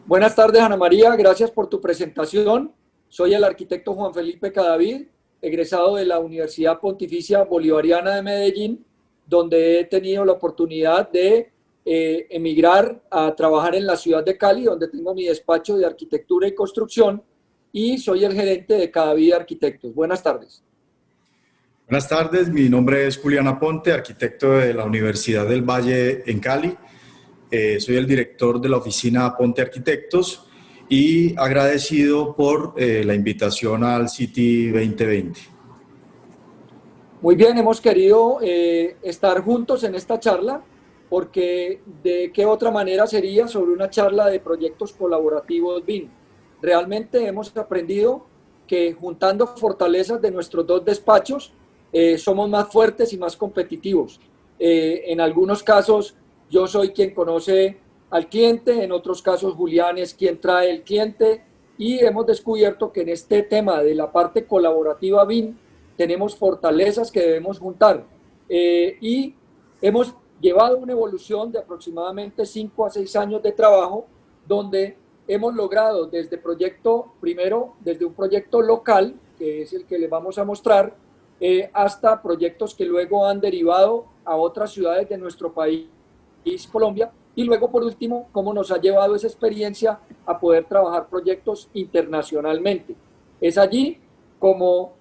Buenas tardes, Ana María. Gracias por tu presentación. Soy el arquitecto Juan Felipe Cadavid, egresado de la Universidad Pontificia Bolivariana de Medellín, donde he tenido la oportunidad de emigrar a trabajar en la ciudad de Cali, donde tengo mi despacho de arquitectura y construcción, y soy el gerente de Cadavid Arquitectos. Buenas tardes. Buenas tardes, mi nombre es Julián Aponte, arquitecto de la Universidad del Valle en Cali. Soy el director de la oficina Aponte Arquitectos y agradecido por la invitación al City 2020. Muy bien, hemos querido estar juntos en esta charla porque de qué otra manera sería sobre una charla de proyectos colaborativos BIM. Realmente hemos aprendido que juntando fortalezas de nuestros dos despachos somos más fuertes y más competitivos. En algunos casos yo soy quien conoce al cliente, en otros casos Julián es quien trae el cliente y hemos descubierto que en este tema de la parte colaborativa BIM tenemos fortalezas que debemos juntar y hemos llevado una evolución de aproximadamente 5 a 6 años de trabajo donde hemos logrado desde proyecto, primero desde un proyecto local, que es el que les vamos a mostrar, hasta proyectos que luego han derivado a otras ciudades de nuestro país, Colombia, y luego por último, cómo nos ha llevado esa experiencia a poder trabajar proyectos internacionalmente. Es allí como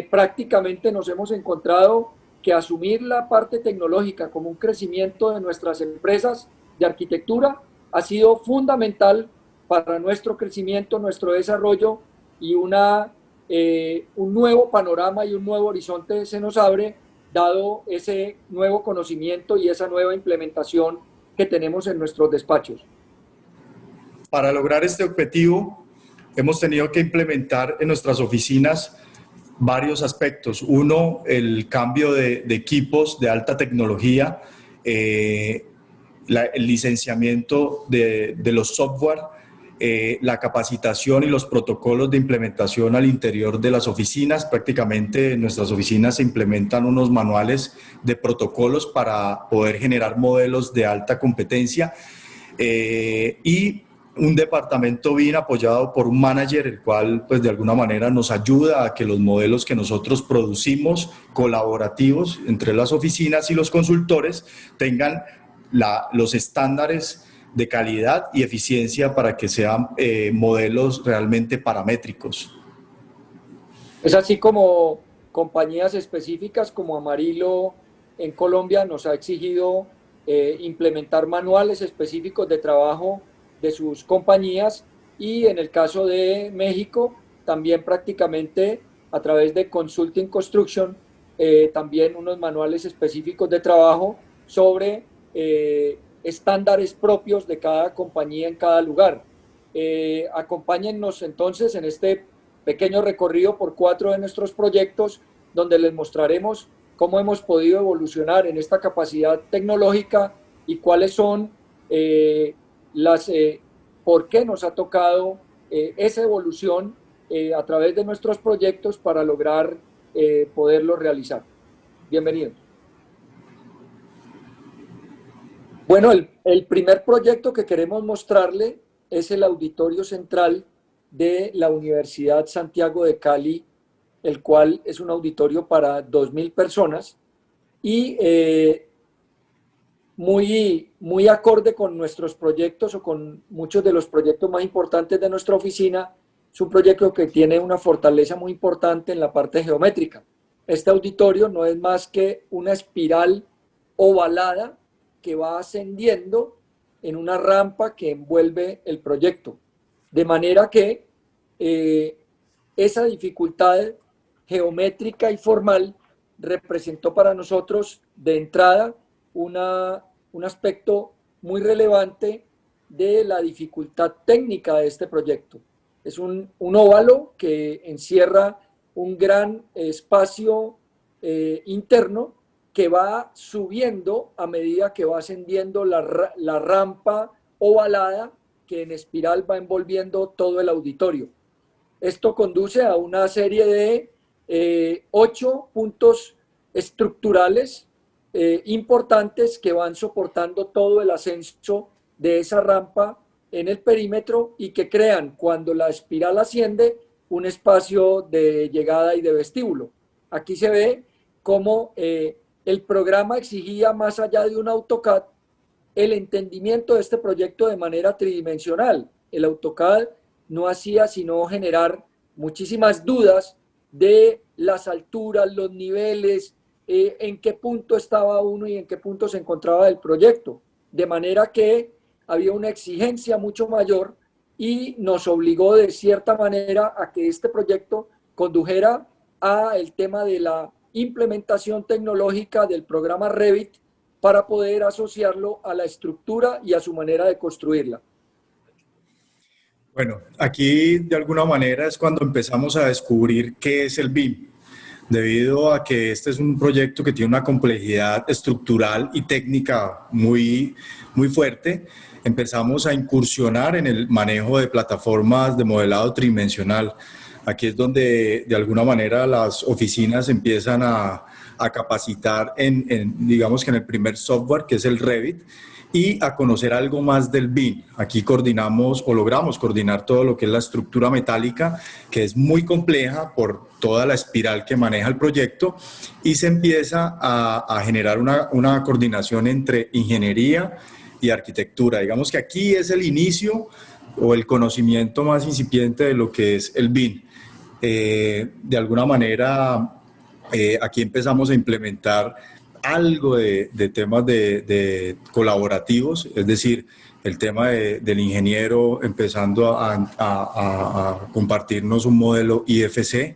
prácticamente nos hemos encontrado que asumir la parte tecnológica como un crecimiento de nuestras empresas de arquitectura ha sido fundamental para nuestro crecimiento, nuestro desarrollo y un nuevo panorama y un nuevo horizonte se nos abre dado ese nuevo conocimiento y esa nueva implementación que tenemos en nuestros despachos. Para lograr este objetivo, hemos tenido que implementar en nuestras oficinas varios aspectos. Uno, el cambio de equipos de alta tecnología, el licenciamiento de los software, la capacitación y los protocolos de implementación al interior de las oficinas. Prácticamente en nuestras oficinas se implementan unos manuales de protocolos para poder generar modelos de alta competencia y un departamento bien apoyado por un manager, el cual pues de alguna manera nos ayuda a que los modelos que nosotros producimos colaborativos entre las oficinas y los consultores tengan los estándares de calidad y eficiencia para que sean modelos realmente paramétricos. Es así como compañías específicas como Amarillo en Colombia nos ha exigido implementar manuales específicos de trabajo de sus compañías y en el caso de México también prácticamente a través de Consulting Construction también unos manuales específicos de trabajo sobre estándares propios de cada compañía en cada lugar. Acompáñennos entonces en este pequeño recorrido por 4 de nuestros proyectos donde les mostraremos cómo hemos podido evolucionar en esta capacidad tecnológica y cuáles son por qué nos ha tocado esa evolución a través de nuestros proyectos para lograr poderlo realizar. Bienvenidos. Bueno, el primer proyecto que queremos mostrarle es el auditorio central de la Universidad Santiago de Cali, el cual es un auditorio para 2.000 personas y muy acorde con nuestros proyectos o con muchos de los proyectos más importantes de nuestra oficina. Es un proyecto que tiene una fortaleza muy importante en la parte geométrica. Este auditorio no es más que una espiral ovalada que va ascendiendo en una rampa que envuelve el proyecto. De manera que esa dificultad geométrica y formal representó para nosotros de entrada un aspecto muy relevante de la dificultad técnica de este proyecto. Es un óvalo que encierra un gran espacio interno que va subiendo a medida que va ascendiendo la rampa ovalada que en espiral va envolviendo todo el auditorio. Esto conduce a una serie de 8 puntos estructurales importantes que van soportando todo el ascenso de esa rampa en el perímetro y que crean, cuando la espiral asciende, un espacio de llegada y de vestíbulo. Aquí se ve cómo el programa exigía, más allá de un AutoCAD, el entendimiento de este proyecto de manera tridimensional. El AutoCAD no hacía sino generar muchísimas dudas de las alturas, los niveles, en qué punto estaba uno y en qué punto se encontraba el proyecto. De manera que había una exigencia mucho mayor y nos obligó de cierta manera a que este proyecto condujera a el tema de la implementación tecnológica del programa Revit para poder asociarlo a la estructura y a su manera de construirla. Bueno, aquí de alguna manera es cuando empezamos a descubrir qué es el BIM, debido a que este es un proyecto que tiene una complejidad estructural y técnica muy fuerte. Empezamos a incursionar en el manejo de plataformas de modelado tridimensional. Aquí es donde de alguna manera las oficinas empiezan a capacitar digamos que en el primer software, que es el Revit, y a conocer algo más del BIM. Aquí coordinamos o logramos coordinar todo lo que es la estructura metálica, que es muy compleja por toda la espiral que maneja el proyecto, y se empieza a generar una coordinación entre ingeniería y arquitectura. Digamos que aquí es el inicio o el conocimiento más incipiente de lo que es el BIM. De alguna manera, aquí empezamos a implementar algo de temas colaborativos, es decir, el tema del ingeniero empezando a compartirnos un modelo IFC,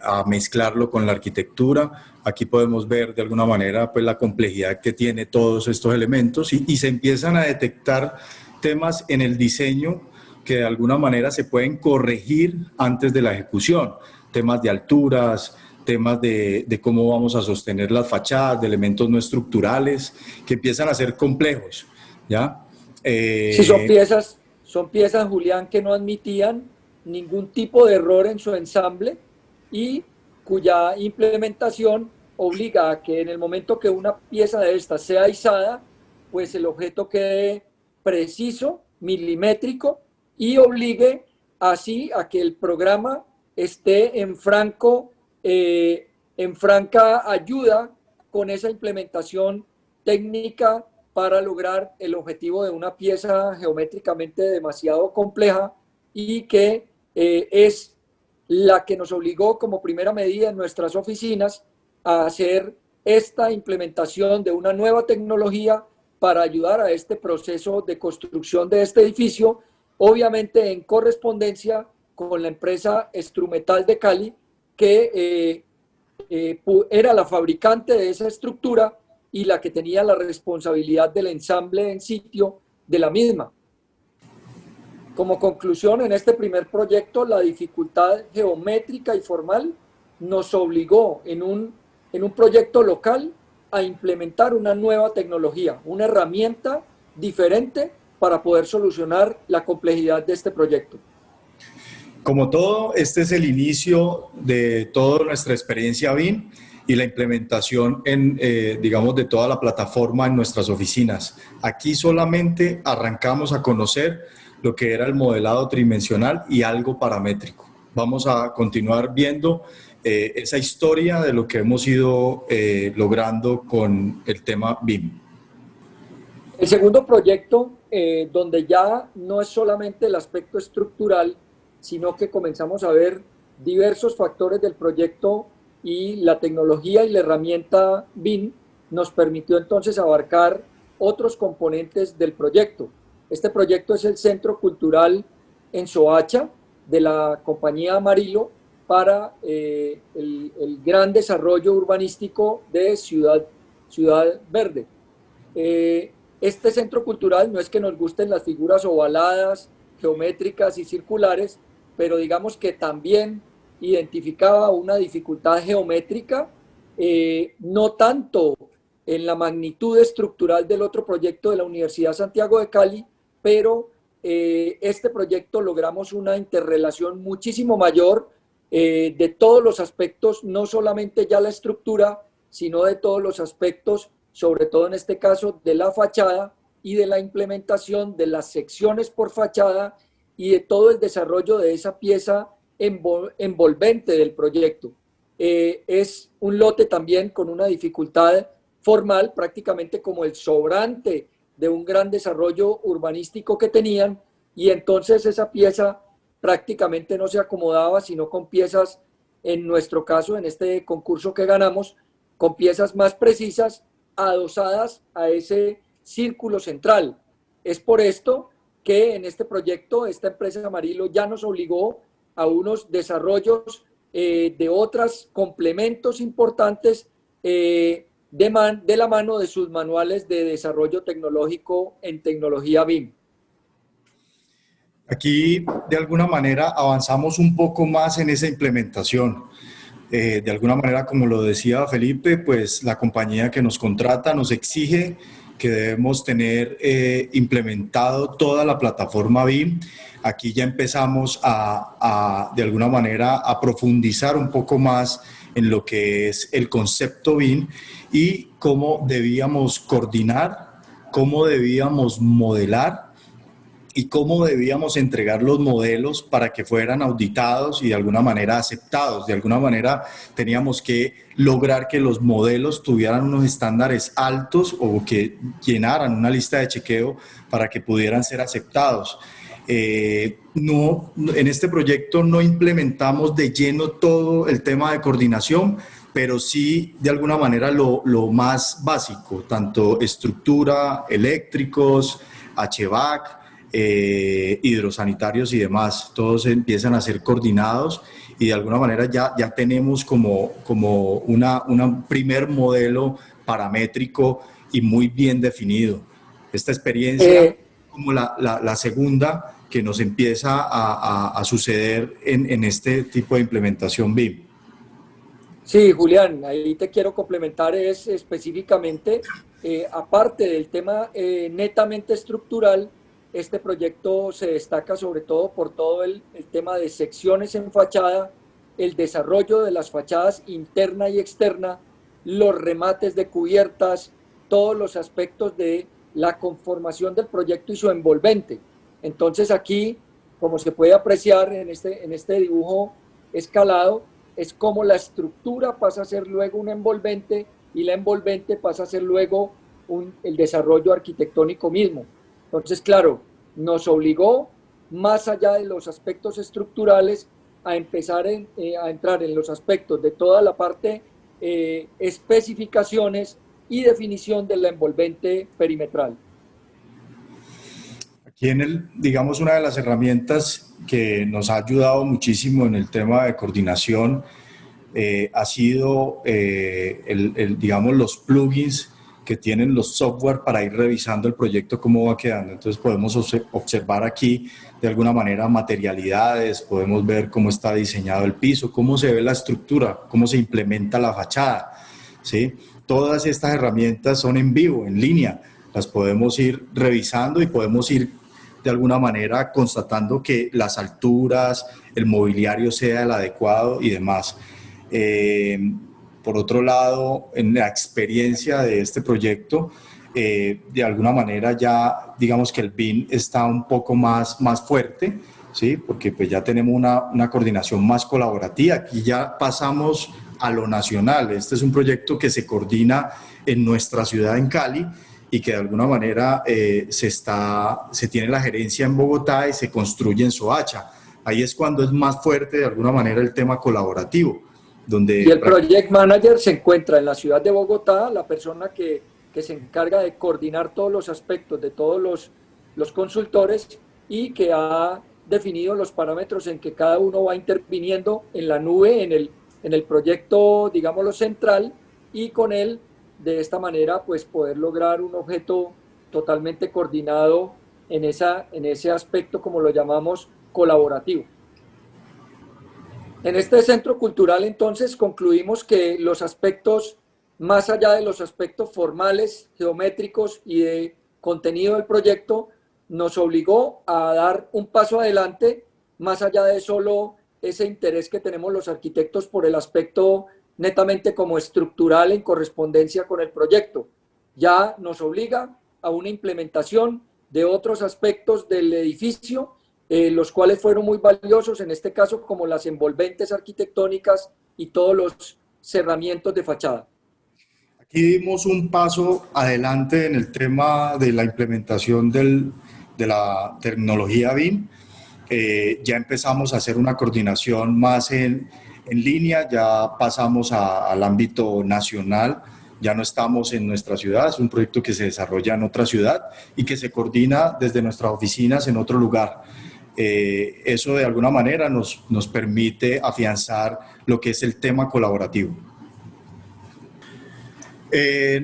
a mezclarlo con la arquitectura. Aquí podemos ver de alguna manera pues, la complejidad que tiene todos estos elementos y se empiezan a detectar temas en el diseño que de alguna manera se pueden corregir antes de la ejecución, temas de alturas, temas de cómo vamos a sostener las fachadas, de elementos no estructurales, que empiezan a ser complejos, ¿ya? Sí, son piezas, Julián, que no admitían ningún tipo de error en su ensamble y cuya implementación obliga a que en el momento que una pieza de estas sea izada, pues el objeto quede preciso, milimétrico, y obligue así a que el programa esté en franca ayuda con esa implementación técnica para lograr el objetivo de una pieza geométricamente demasiado compleja y que es la que nos obligó como primera medida en nuestras oficinas a hacer esta implementación de una nueva tecnología para ayudar a este proceso de construcción de este edificio, obviamente en correspondencia con la empresa Strumetal de Cali, que era la fabricante de esa estructura y la que tenía la responsabilidad del ensamble en sitio de la misma. Como conclusión, en este primer proyecto, la dificultad geométrica y formal nos obligó en un proyecto local a implementar una nueva tecnología, una herramienta diferente para poder solucionar la complejidad de este proyecto. Como todo, este es el inicio de toda nuestra experiencia BIM y la implementación digamos, de toda la plataforma en nuestras oficinas. Aquí solamente arrancamos a conocer lo que era el modelado tridimensional y algo paramétrico. Vamos a continuar viendo esa historia de lo que hemos ido logrando con el tema BIM. El segundo proyecto, donde ya no es solamente el aspecto estructural, sino que comenzamos a ver diversos factores del proyecto y la tecnología y la herramienta BIM nos permitió entonces abarcar otros componentes del proyecto. Este proyecto es el Centro Cultural en Soacha de la compañía Amarillo para el gran desarrollo urbanístico de Ciudad Verde. Este centro cultural no es que nos gusten las figuras ovaladas, geométricas y circulares, pero digamos que también identificaba una dificultad geométrica, no tanto en la magnitud estructural del otro proyecto de la Universidad Santiago de Cali, pero este proyecto logramos una interrelación muchísimo mayor de todos los aspectos, no solamente ya la estructura, sino de todos los aspectos, sobre todo en este caso de la fachada y de la implementación de las secciones por fachada y de todo el desarrollo de esa pieza envolvente del proyecto. Es un lote también con una dificultad formal, prácticamente como el sobrante de un gran desarrollo urbanístico que tenían, y entonces esa pieza prácticamente no se acomodaba, sino con piezas, en nuestro caso, en este concurso que ganamos, con piezas más precisas, adosadas a ese círculo central. Es por esto que en este proyecto esta empresa Amarillo ya nos obligó a unos desarrollos de otros complementos importantes de la mano de sus manuales de desarrollo tecnológico en tecnología BIM. Aquí, de alguna manera, avanzamos un poco más en esa implementación. De alguna manera, como lo decía Felipe, pues la compañía que nos contrata nos exige que debemos tener implementado toda la plataforma BIM. Aquí ya empezamos de alguna manera, a profundizar un poco más en lo que es el concepto BIM y cómo debíamos coordinar, cómo debíamos modelar y cómo debíamos entregar los modelos para que fueran auditados y de alguna manera aceptados. De alguna manera teníamos que lograr que los modelos tuvieran unos estándares altos o que llenaran una lista de chequeo para que pudieran ser aceptados. No, en este proyecto no implementamos de lleno todo el tema de coordinación, pero sí de alguna manera lo más básico, tanto estructura, eléctricos, HVAC, hidrosanitarios y demás, todos empiezan a ser coordinados y de alguna manera ya tenemos como un primer modelo paramétrico y muy bien definido. Esta experiencia como la segunda que nos empieza a suceder en este tipo de implementación BIM. Sí, Julián, ahí te quiero complementar es específicamente, aparte del tema netamente estructural, este proyecto se destaca sobre todo por todo el tema de secciones en fachada, el desarrollo de las fachadas interna y externa, los remates de cubiertas, todos los aspectos de la conformación del proyecto y su envolvente. Entonces aquí, como se puede apreciar en este dibujo escalado, es como la estructura pasa a ser luego un envolvente y la envolvente pasa a ser luego el desarrollo arquitectónico mismo. Entonces, claro, nos obligó, más allá de los aspectos estructurales, a empezar a entrar en los aspectos de toda la parte especificaciones y definición de la envolvente perimetral. Aquí digamos, una de las herramientas que nos ha ayudado muchísimo en el tema de coordinación ha sido, digamos, los plugins que tienen los software para ir revisando el proyecto cómo va quedando. Entonces podemos observar aquí de alguna manera materialidades, podemos ver cómo está diseñado el piso, cómo se ve la estructura, cómo se implementa la fachada, ¿sí? Todas estas herramientas son en vivo, en línea, las podemos ir revisando y podemos ir de alguna manera constatando que las alturas, el mobiliario sea el adecuado y demás. Por otro lado, en la experiencia de este proyecto, de alguna manera ya digamos que el BIM está un poco más fuerte, ¿sí? Porque pues ya tenemos una coordinación más colaborativa. Aquí ya pasamos a lo nacional. Este es un proyecto que se coordina en nuestra ciudad, en Cali, y que de alguna manera se tiene la gerencia en Bogotá y se construye en Soacha. Ahí es cuando es más fuerte de alguna manera el tema colaborativo. Y el Project Manager se encuentra en la ciudad de Bogotá, la persona que se encarga de coordinar todos los aspectos de todos los consultores y que ha definido los parámetros en que cada uno va interviniendo en la nube, en el proyecto, digámoslo, central, y con él, de esta manera, pues poder lograr un objeto totalmente coordinado en ese aspecto, como lo llamamos, colaborativo. En este centro cultural, entonces, concluimos que los aspectos, más allá de los aspectos formales, geométricos y de contenido del proyecto, nos obligó a dar un paso adelante, más allá de solo ese interés que tenemos los arquitectos por el aspecto netamente como estructural en correspondencia con el proyecto. Ya nos obliga a una implementación de otros aspectos del edificio, los cuales fueron muy valiosos, en este caso como las envolventes arquitectónicas y todos los cerramientos de fachada. Aquí dimos un paso adelante en el tema de la implementación de la tecnología BIM. Ya empezamos a hacer una coordinación más en línea, ya pasamos al ámbito nacional, ya no estamos en nuestra ciudad, es un proyecto que se desarrolla en otra ciudad y que se coordina desde nuestras oficinas en otro lugar. Eso de alguna manera nos permite afianzar lo que es el tema colaborativo.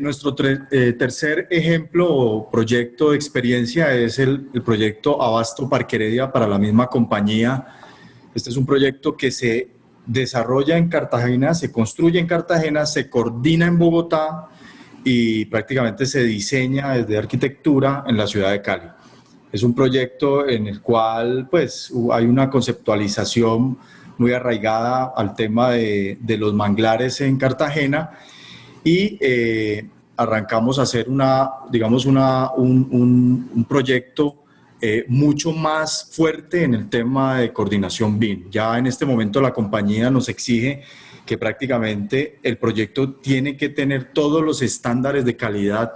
Nuestro tercer ejemplo o proyecto de experiencia es el proyecto Abasto Parque Heredia para la misma compañía. Este es un proyecto que se desarrolla en Cartagena, se construye en Cartagena, se coordina en Bogotá y prácticamente se diseña desde arquitectura en la ciudad de Cali. Es un proyecto en el cual pues, hay una conceptualización muy arraigada al tema de los manglares en Cartagena y arrancamos a hacer un proyecto mucho más fuerte en el tema de coordinación BIM. Ya en este momento la compañía nos exige que prácticamente el proyecto tiene que tener todos los estándares de calidad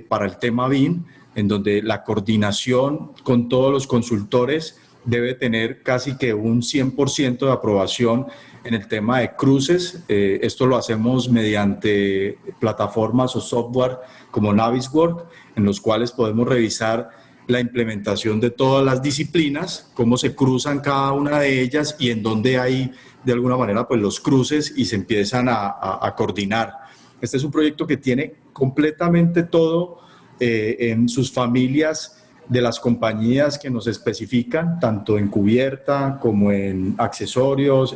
para el tema BIM, en donde la coordinación con todos los consultores debe tener casi que un 100% de aprobación en el tema de cruces. Esto lo hacemos mediante plataformas o software como Navisworks, en los cuales podemos revisar la implementación de todas las disciplinas, cómo se cruzan cada una de ellas y en dónde hay de alguna manera pues los cruces y se empiezan a coordinar. Este es un proyecto que tiene completamente todo en sus familias de las compañías que nos especifican, tanto en cubierta como en accesorios,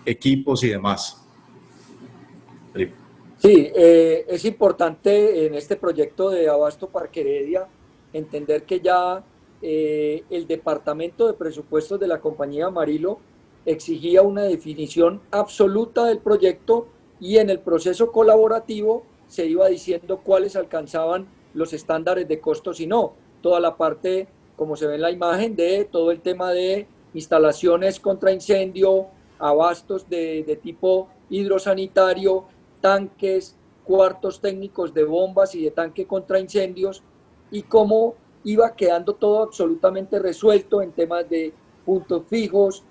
equipos y demás. Sí, es importante en este proyecto de Abasto Parque Heredia entender que ya el departamento de presupuestos de la compañía Amarillo exigía una definición absoluta del proyecto y en el proceso colaborativo se iba diciendo cuáles alcanzaban los estándares de costos y no. Toda la parte, como se ve en la imagen, de todo el tema de instalaciones contra incendio, abastos de tipo hidrosanitario, tanques, cuartos técnicos de bombas y de tanque contra incendios, y cómo iba quedando todo absolutamente resuelto en temas de puntos fijos,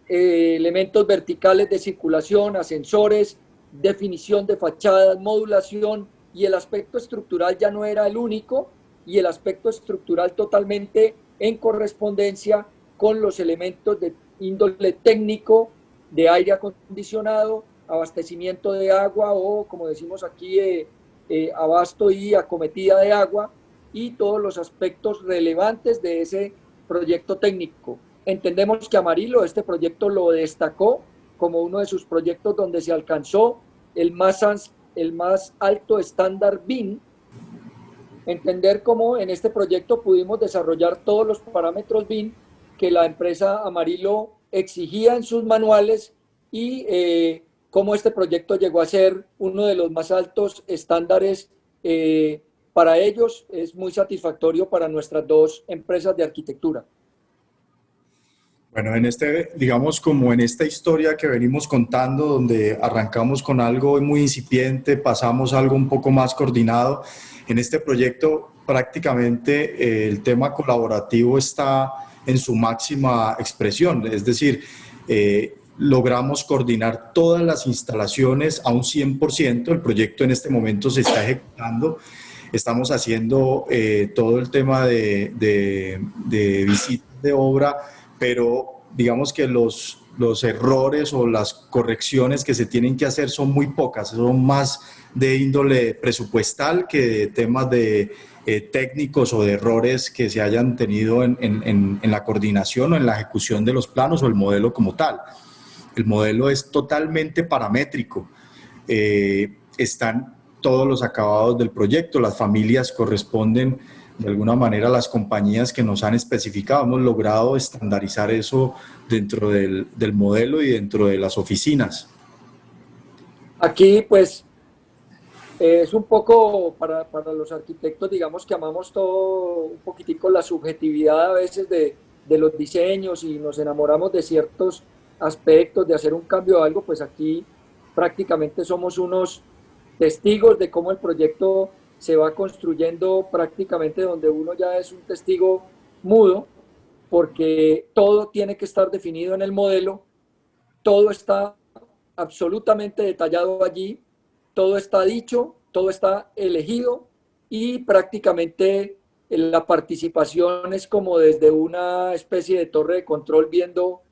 elementos verticales de circulación, ascensores, definición de fachadas, modulación, y el aspecto estructural ya no era el único, y el aspecto estructural totalmente en correspondencia con los elementos de índole técnico, de aire acondicionado, abastecimiento de agua o, como decimos aquí, abasto y acometida de agua, y todos los aspectos relevantes de ese proyecto técnico. Entendemos que Amarillo este proyecto lo destacó como uno de sus proyectos donde se alcanzó el más alto estándar BIM. Entender cómo en este proyecto pudimos desarrollar todos los parámetros BIM que la empresa Amarillo exigía en sus manuales y cómo este proyecto llegó a ser uno de los más altos estándares para ellos. Es muy satisfactorio para nuestras dos empresas de arquitectura. Bueno, digamos como en esta historia que venimos contando, donde arrancamos con algo muy incipiente, pasamos a algo un poco más coordinado, en este proyecto prácticamente el tema colaborativo está en su máxima expresión, es decir, logramos coordinar todas las instalaciones a un 100%, el proyecto en este momento se está ejecutando, estamos haciendo todo el tema de visitas de obra, pero digamos que los errores o las correcciones que se tienen que hacer son muy pocas, son más de índole presupuestal que de temas de técnicos o de errores que se hayan tenido en la coordinación o en la ejecución de los planos o el modelo como tal. El modelo es totalmente paramétrico, están todos los acabados del proyecto, las familias corresponden de alguna manera a las compañías que nos han especificado. Hemos logrado estandarizar eso dentro del modelo y dentro de las oficinas. Aquí, pues, Es un poco para los arquitectos, digamos que amamos todo un poquitico la subjetividad a veces de los diseños y nos enamoramos de ciertos aspectos, de hacer un cambio o algo, pues aquí prácticamente somos unos testigos de cómo el proyecto se va construyendo prácticamente donde uno ya es un testigo mudo, porque todo tiene que estar definido en el modelo, todo está absolutamente detallado allí, todo está dicho, todo está elegido y prácticamente la participación es como desde una especie de torre de control viendo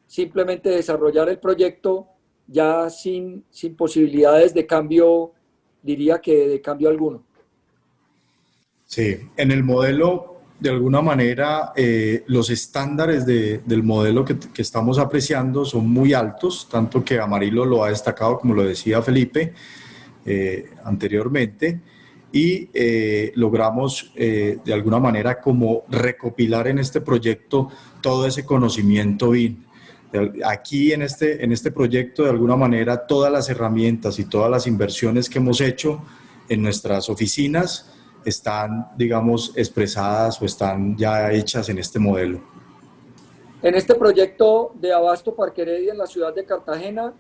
simplemente desarrollar el proyecto ya sin posibilidades de cambio, diría que de cambio alguno. Sí, en el modelo, de alguna manera, los estándares del modelo que estamos apreciando son muy altos, tanto que Amarillo lo ha destacado, como lo decía Felipe anteriormente, y logramos de alguna manera como recopilar en este proyecto todo ese conocimiento BIM. Aquí en este proyecto, de alguna manera, todas las herramientas y todas las inversiones que hemos hecho en nuestras oficinas están, digamos, expresadas o están ya hechas en este modelo. En este proyecto de Abasto Parque Heredia en la ciudad de Cartagena,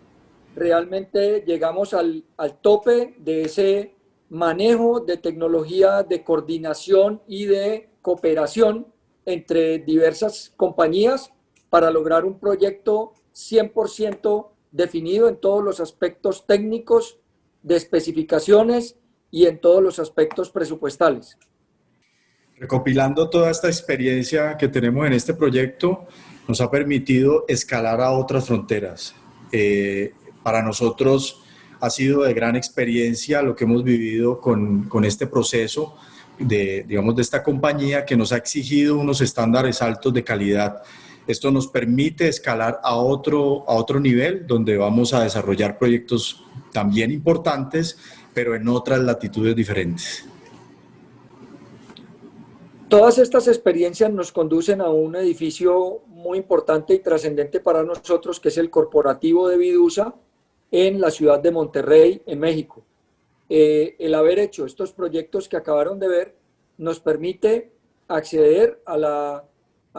realmente llegamos al tope de ese manejo de tecnología de coordinación y de cooperación entre diversas compañías para lograr un proyecto 100% definido en todos los aspectos técnicos, de especificaciones y en todos los aspectos presupuestales. Recopilando toda esta experiencia que tenemos en este proyecto, nos ha permitido escalar a otras fronteras. Para nosotros ha sido de gran experiencia lo que hemos vivido con este proceso digamos, de esta compañía que nos ha exigido unos estándares altos de calidad. Esto nos permite escalar a otro nivel donde vamos a desarrollar proyectos también importantes, pero en otras latitudes diferentes. Todas estas experiencias nos conducen a un edificio muy importante y trascendente para nosotros, que es el corporativo de Vidusa en la ciudad de Monterrey, en México. El haber hecho estos proyectos que acabaron de ver nos permite acceder a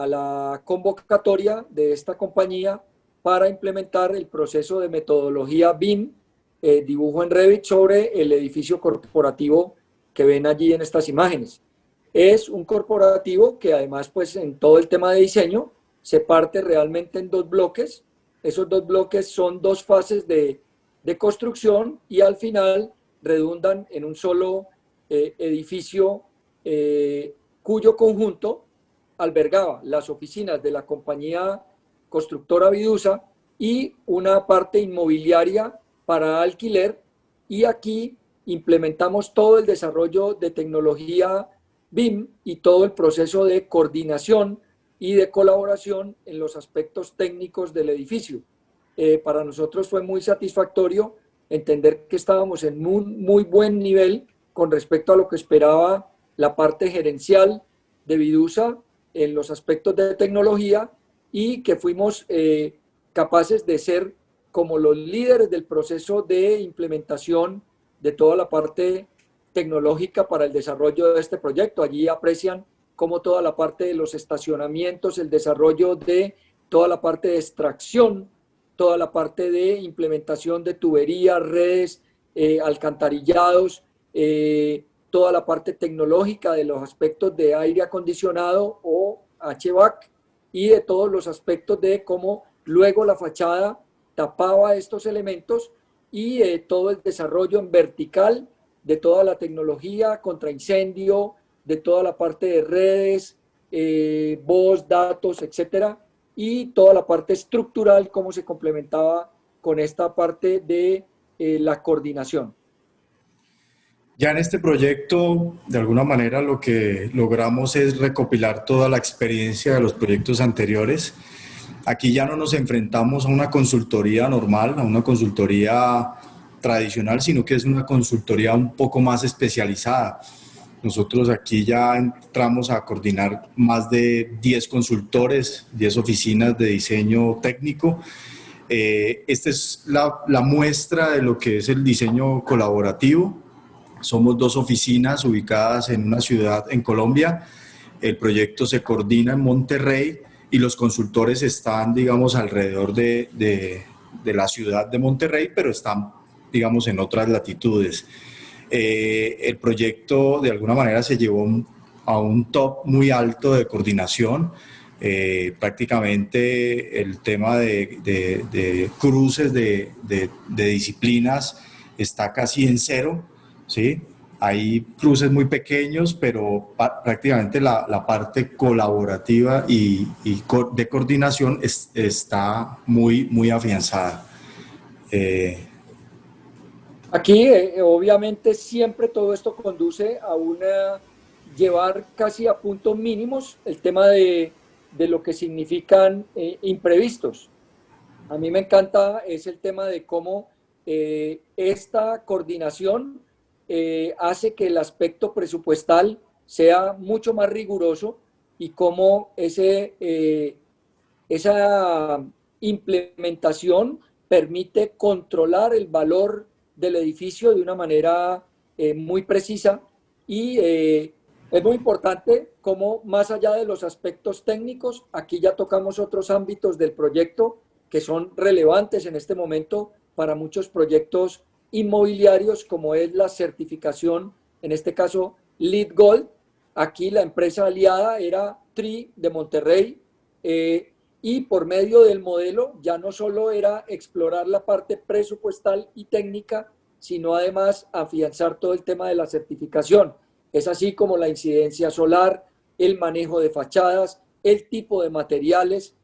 la convocatoria de esta compañía para implementar el proceso de metodología BIM, dibujo en Revit, sobre el edificio corporativo que ven allí en estas imágenes. Es un corporativo que además, pues en todo el tema de diseño, se parte realmente en dos bloques. Esos dos bloques son dos fases de construcción y al final redundan en un solo edificio cuyo conjunto albergaba las oficinas de la compañía constructora Vidusa y una parte inmobiliaria para alquiler, y aquí implementamos todo el desarrollo de tecnología BIM y todo el proceso de coordinación y de colaboración en los aspectos técnicos del edificio. Para nosotros fue muy satisfactorio entender que estábamos en un muy buen nivel con respecto a lo que esperaba la parte gerencial de Vidusa en los aspectos de tecnología, y que fuimos capaces de ser como los líderes del proceso de implementación de toda la parte tecnológica para el desarrollo de este proyecto. Allí aprecian cómo toda la parte de los estacionamientos, el desarrollo de toda la parte de extracción, toda la parte de implementación de tuberías, redes, alcantarillados, toda la parte tecnológica de los aspectos de aire acondicionado o HVAC, y de todos los aspectos de cómo luego la fachada tapaba estos elementos, y todo el desarrollo en vertical de toda la tecnología contra incendio, de toda la parte de redes, voz, datos, etcétera, y toda la parte estructural, cómo se complementaba con esta parte de la coordinación. Ya en este proyecto, de alguna manera, lo que logramos es recopilar toda la experiencia de los proyectos anteriores. Aquí ya no nos enfrentamos a una consultoría normal, a una consultoría tradicional, sino que es una consultoría un poco más especializada. Nosotros aquí ya entramos a coordinar más de 10 consultores, 10 oficinas de diseño técnico. Esta es la muestra de lo que es el diseño colaborativo. somos 2 oficinas ubicadas en una ciudad en Colombia. El proyecto se coordina en Monterrey y los consultores están, digamos, alrededor de la ciudad de Monterrey, pero están, digamos, en otras latitudes. El proyecto, de alguna manera, se llevó a un top muy alto de coordinación. Prácticamente el tema de cruces de disciplinas está casi en cero, ¿sí? Hay cruces muy pequeños, pero prácticamente la parte colaborativa y de coordinación está muy afianzada. Aquí, obviamente, siempre todo esto conduce a llevar casi a puntos mínimos el tema de lo que significan imprevistos. A mí me encanta es el tema de cómo esta coordinación hace que el aspecto presupuestal sea mucho más riguroso y cómo esa implementación permite controlar el valor del edificio de una manera muy precisa y es muy importante cómo más allá de los aspectos técnicos, aquí ya tocamos otros ámbitos del proyecto que son relevantes en este momento para muchos proyectos inmobiliarios, como es la certificación, en este caso LEED Gold. Aquí la empresa aliada era TRI de Monterrey, y por medio del modelo ya no solo era explorar la parte presupuestal y técnica, sino además afianzar todo el tema de la certificación. Es así como la incidencia solar, el manejo de fachadas, el tipo de materiales,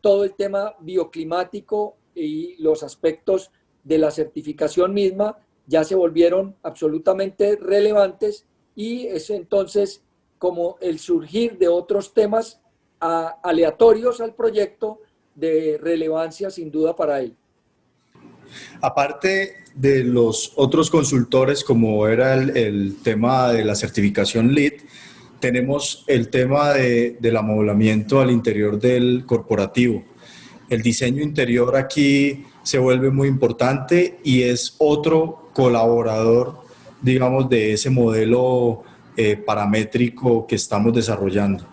todo el tema bioclimático y los aspectos de la certificación misma ya se volvieron absolutamente relevantes y es entonces como el surgir de otros temas aleatorios al proyecto de relevancia sin duda para él. Aparte de los otros consultores, como era el tema de la certificación LEED, tenemos el tema del amoblamiento al interior del corporativo. El diseño interior aquí se vuelve muy importante y es otro colaborador, digamos, de ese modelo paramétrico que estamos desarrollando.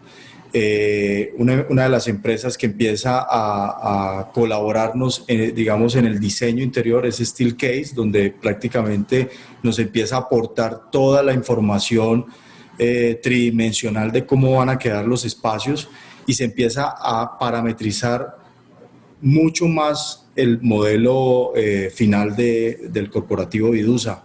Una de las empresas que empieza a colaborarnos, digamos, en el diseño interior es Steelcase, donde prácticamente nos empieza a aportar toda la información tridimensional de cómo van a quedar los espacios y se empieza a parametrizar mucho más el modelo final del corporativo Vidusa.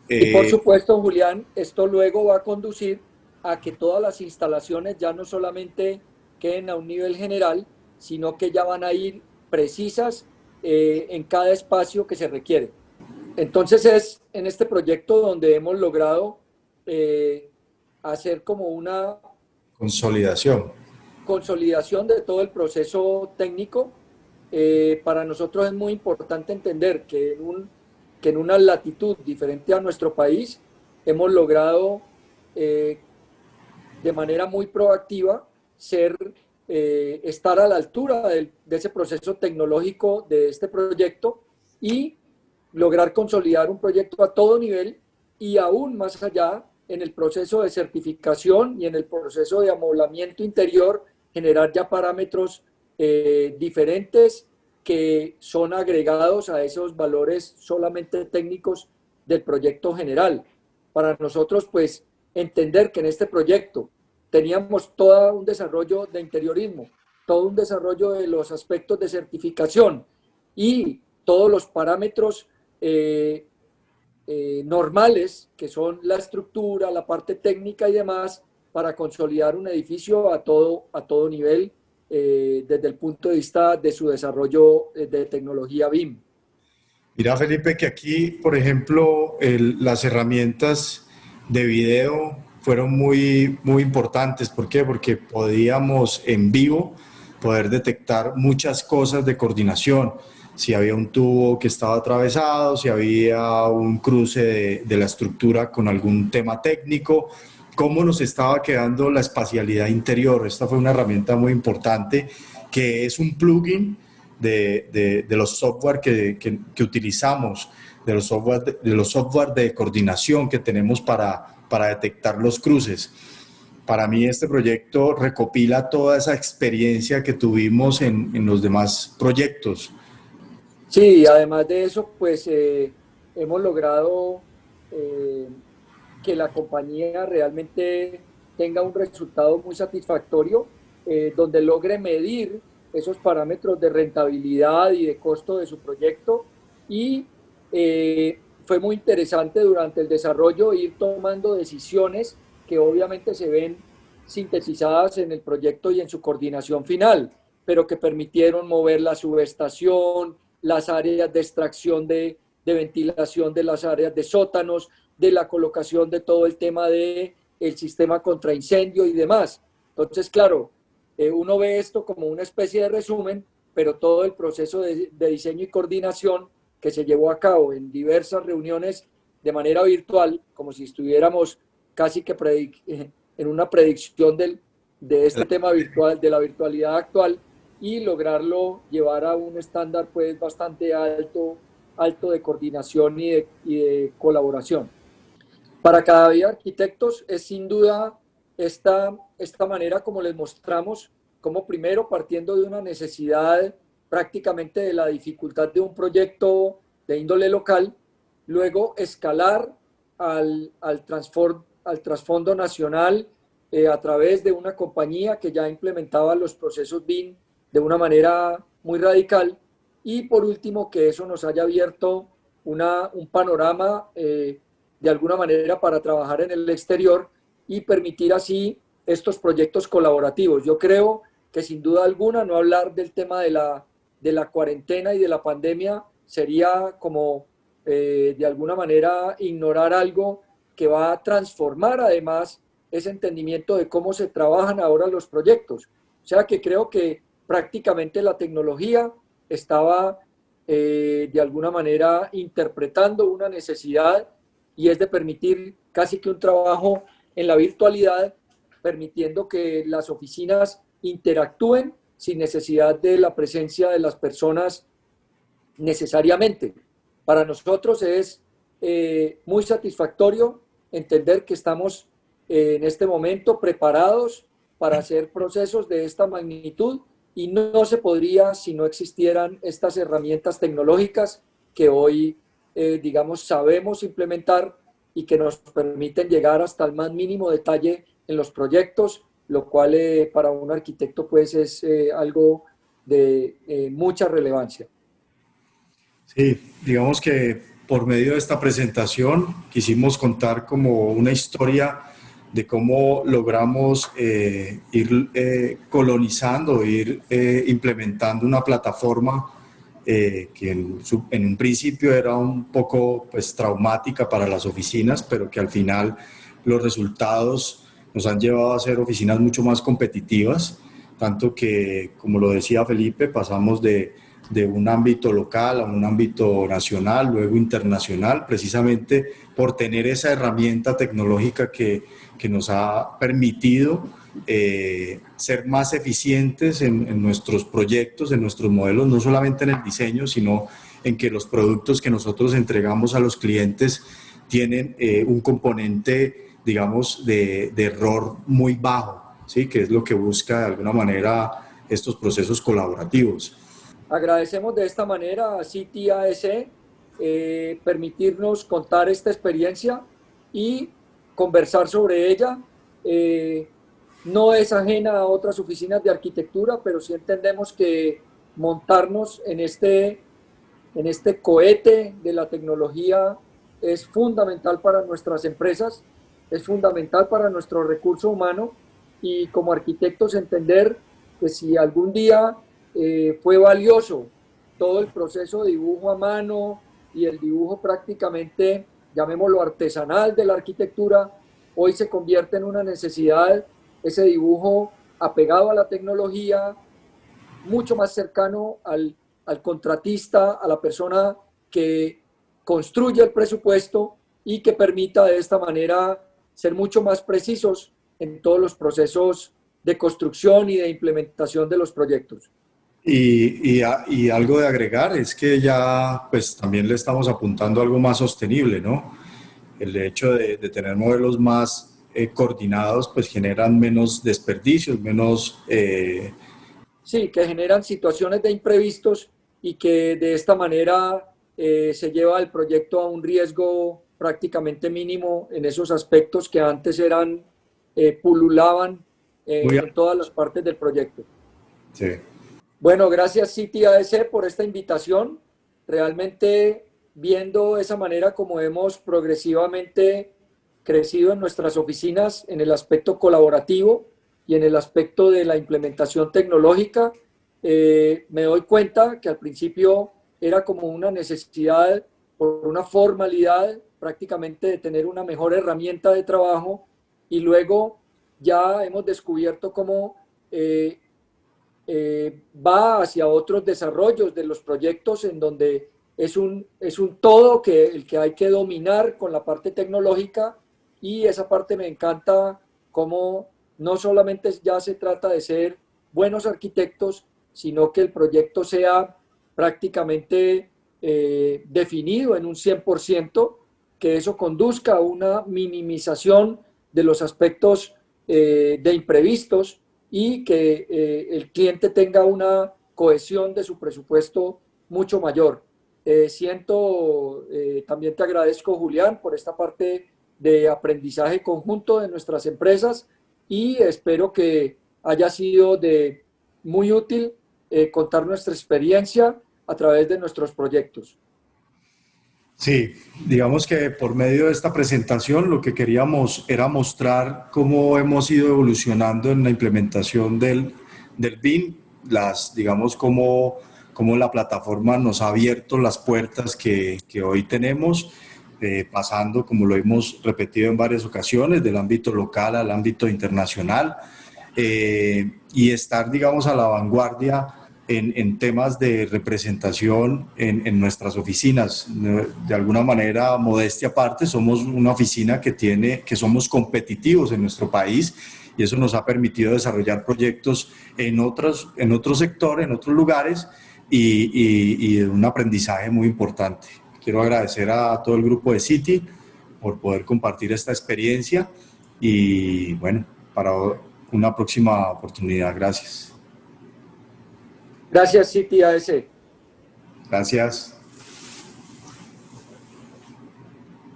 Y por supuesto, Julián, esto luego va a conducir a que todas las instalaciones ya no solamente queden a un nivel general, sino que ya van a ir precisas en cada espacio que se requiere. Entonces es en este proyecto donde hemos logrado hacer como una consolidación de todo el proceso técnico. Para nosotros es muy importante entender que en una latitud diferente a nuestro país hemos logrado de manera muy proactiva estar a la altura de ese proceso tecnológico de este proyecto y lograr consolidar un proyecto a todo nivel y aún más allá en el proceso de certificación y en el proceso de amoblamiento interior, generar ya parámetros diferentes que son agregados a esos valores solamente técnicos del proyecto general. Para nosotros, pues, entender que en este proyecto teníamos todo un desarrollo de interiorismo, todo un desarrollo de los aspectos de certificación y todos los parámetros normales, que son la estructura, la parte técnica y demás, para consolidar un edificio a todo nivel desde el punto de vista de su desarrollo de tecnología BIM. Mira, Felipe, que aquí, por ejemplo, las herramientas de video fueron muy importantes. ¿Por qué? Porque podíamos en vivo poder detectar muchas cosas de coordinación. Si había un tubo que estaba atravesado, si había un cruce de la estructura con algún tema técnico, cómo nos estaba quedando la espacialidad interior. Esta fue una herramienta muy importante que es un plugin de los software que utilizamos de los software de coordinación que tenemos para detectar los cruces. Para mí este proyecto recopila toda esa experiencia que tuvimos en los demás proyectos. Sí, además de eso, pues hemos logrado eh, que la compañía realmente tenga un resultado muy satisfactorio, donde logre medir esos parámetros de rentabilidad y de costo de su proyecto. Y fue muy interesante durante el desarrollo ir tomando decisiones que obviamente se ven sintetizadas en el proyecto y en su coordinación final, pero que permitieron mover la subestación, las áreas de extracción de ventilación de las áreas de sótanos, de la colocación de todo el tema del sistema contra incendio y demás. Entonces, claro, uno ve esto como una especie de resumen, pero todo el proceso de diseño y coordinación que se llevó a cabo en diversas reuniones de manera virtual, como si estuviéramos casi que en una predicción de este tema virtual, de la virtualidad actual, y lograrlo llevar a un estándar pues bastante alto de coordinación y de colaboración. Para cada día arquitectos es sin duda esta manera como les mostramos, como primero partiendo de una necesidad prácticamente de la dificultad de un proyecto de índole local, luego escalar al trasfondo nacional a través de una compañía que ya implementaba los procesos BIM de una manera muy radical, y por último que eso nos haya abierto un panorama de alguna manera para trabajar en el exterior y permitir así estos proyectos colaborativos. Yo creo que sin duda alguna no hablar del tema de la cuarentena y de la pandemia sería como de alguna manera ignorar algo que va a transformar además ese entendimiento de cómo se trabajan ahora los proyectos. O sea que creo que prácticamente la tecnología estaba de alguna manera interpretando una necesidad, y es de permitir casi que un trabajo en la virtualidad, permitiendo que las oficinas interactúen sin necesidad de la presencia de las personas necesariamente. Para nosotros es muy satisfactorio entender que estamos en este momento preparados para hacer procesos de esta magnitud, y no se podría si no existieran estas herramientas tecnológicas que hoy, digamos, sabemos implementar y que nos permiten llegar hasta el más mínimo detalle en los proyectos, lo cual para un arquitecto pues es algo de mucha relevancia. Sí, digamos que por medio de esta presentación quisimos contar como una historia de cómo logramos ir colonizando, ir implementando una plataforma que en un principio era un poco pues, traumática para las oficinas, pero que al final los resultados nos han llevado a ser oficinas mucho más competitivas, tanto que, como lo decía Felipe, pasamos de un ámbito local a un ámbito nacional, luego internacional, precisamente por tener esa herramienta tecnológica que nos ha permitido ser más eficientes en nuestros proyectos, en nuestros modelos, no solamente en el diseño, sino en que los productos que nosotros entregamos a los clientes tienen un componente, digamos, de error muy bajo, ¿sí? Que es lo que busca de alguna manera estos procesos colaborativos. Agradecemos de esta manera a City AS permitirnos contar esta experiencia y conversar sobre ella. No es ajena a otras oficinas de arquitectura, pero sí entendemos que montarnos en este cohete de la tecnología es fundamental para nuestras empresas, es fundamental para nuestro recurso humano, y como arquitectos entender que si algún día fue valioso todo el proceso de dibujo a mano y el dibujo prácticamente, llamémoslo artesanal de la arquitectura, hoy se convierte en una necesidad ese dibujo apegado a la tecnología, mucho más cercano al contratista, a la persona que construye el presupuesto y que permita de esta manera ser mucho más precisos en todos los procesos de construcción y de implementación de los proyectos. Y algo de agregar es que ya pues también le estamos apuntando a algo más sostenible, ¿no? El hecho de tener modelos más coordinados pues generan menos desperdicios, menos... Sí, que generan situaciones de imprevistos y que de esta manera se lleva el proyecto a un riesgo prácticamente mínimo en esos aspectos que antes eran, pululaban muy... en todas las partes del proyecto. Sí. Bueno, gracias City ADC por esta invitación. Realmente viendo esa manera como hemos progresivamente crecido en nuestras oficinas en el aspecto colaborativo y en el aspecto de la implementación tecnológica, me doy cuenta que al principio era como una necesidad por una formalidad prácticamente de tener una mejor herramienta de trabajo y luego ya hemos descubierto cómo va hacia otros desarrollos de los proyectos en donde es un todo que el que hay que dominar con la parte tecnológica y esa parte me encanta como no solamente ya se trata de ser buenos arquitectos, sino que el proyecto sea prácticamente definido en un 100%, que eso conduzca a una minimización de los aspectos de imprevistos y que el cliente tenga una cohesión de su presupuesto mucho mayor. También te agradezco, Julián, por esta parte de aprendizaje conjunto de nuestras empresas y espero que haya sido de muy útil contar nuestra experiencia a través de nuestros proyectos. Sí, digamos que por medio de esta presentación lo que queríamos era mostrar cómo hemos ido evolucionando en la implementación del BIM, digamos, cómo la plataforma nos ha abierto las puertas que hoy tenemos, pasando, como lo hemos repetido en varias ocasiones, del ámbito local al ámbito internacional, y estar, digamos, a la vanguardia en temas de representación en nuestras oficinas. De alguna manera, modestia aparte, somos una oficina que somos competitivos en nuestro país y eso nos ha permitido desarrollar proyectos en otro sector, en otros lugares y un aprendizaje muy importante. Quiero agradecer a todo el grupo de City por poder compartir esta experiencia y bueno, para una próxima oportunidad. Gracias. Gracias, City AS. Gracias.